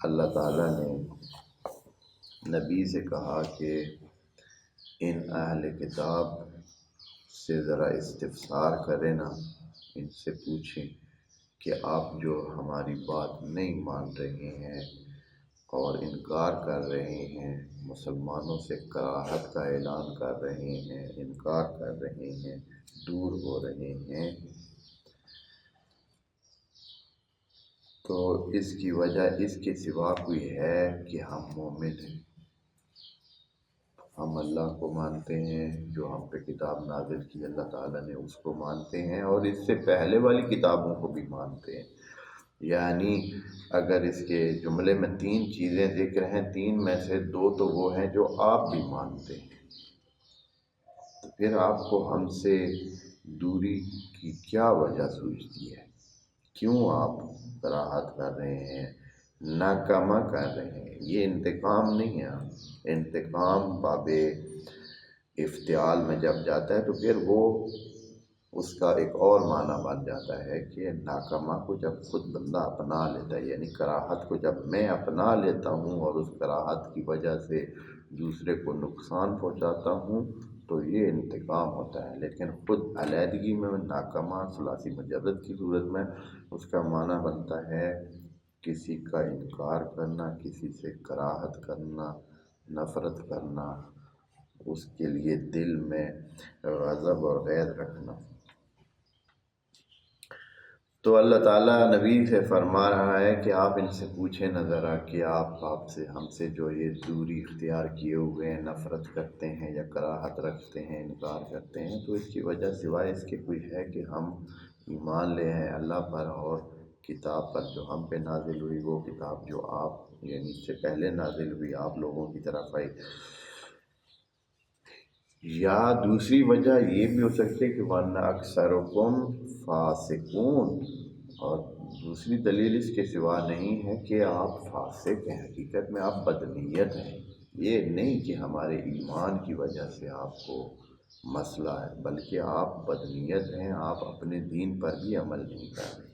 اللہ تعالیٰ نے نبی سے کہا کہ ان اہل کتاب سے ذرا استفسار کریں نا، ان سے پوچھیں کہ آپ جو ہماری بات نہیں مان رہے ہیں اور انکار کر رہے ہیں، مسلمانوں سے کراہت کا اعلان کر رہے ہیں، انکار کر رہے ہیں، دور ہو رہے ہیں، تو اس کی وجہ اس کے سوا کوئی ہے کہ ہم مومن ہیں، ہم اللہ کو مانتے ہیں، جو ہم پہ کتاب نازل کی اللہ تعالیٰ نے اس کو مانتے ہیں، اور اس سے پہلے والی کتابوں کو بھی مانتے ہیں۔ یعنی اگر اس کے جملے میں 3 چیزیں ذکر ہیں، 3 میں سے 2 تو وہ ہیں جو آپ بھی مانتے ہیں، تو پھر آپ کو ہم سے دوری کی کیا وجہ سوچتی ہے؟ کیوں آپ کراہت کر رہے ہیں، ناکامہ کر رہے ہیں؟ یہ انتقام نہیں ہے۔ انتقام باب افتعال میں جب جاتا ہے تو پھر وہ اس کا ایک اور معنی بن جاتا ہے کہ ناکامہ کو جب خود بندہ اپنا لیتا ہے، یعنی کراہت کو جب میں اپنا لیتا ہوں اور اس کراہت کی وجہ سے دوسرے کو نقصان پہنچاتا ہوں تو یہ انتقام ہوتا ہے۔ لیکن خود علیحدگی میں ناکامہ ثلاثی مجرد کی صورت میں اس کا معنی بنتا ہے کسی کا انکار کرنا، کسی سے کراہت کرنا، نفرت کرنا، اس کے لیے دل میں غضب اور غیر رکھنا۔ تو اللہ تعالیٰ نبی سے فرما رہا ہے کہ آپ ان سے پوچھیں نہ ذرا کہ آپ سے ہم سے جو یہ دوری اختیار کیے ہوئے ہیں، نفرت کرتے ہیں یا کراہت رکھتے ہیں، انکار کرتے ہیں، تو اس کی وجہ سوائے اس کے کوئی ہے کہ ہم ایمان لے ہیں اللہ پر اور کتاب پر جو ہم پہ نازل ہوئی، وہ کتاب جو آپ یعنی اس سے پہلے نازل ہوئی، آپ لوگوں کی طرف آئی۔ یا دوسری وجہ یہ بھی ہو سکتی ہے کہ وَأَنَّ أَكْثَرَكُمْ فَاسِقُونَ، اور دوسری دلیل اس کے سوا نہیں ہے کہ آپ فاسق ہیں، حقیقت میں آپ بدنیت ہیں۔ یہ نہیں کہ ہمارے ایمان کی وجہ سے آپ کو مسئلہ ہے، بلکہ آپ بدنیت ہیں، آپ اپنے دین پر بھی عمل نہیں کر رہے۔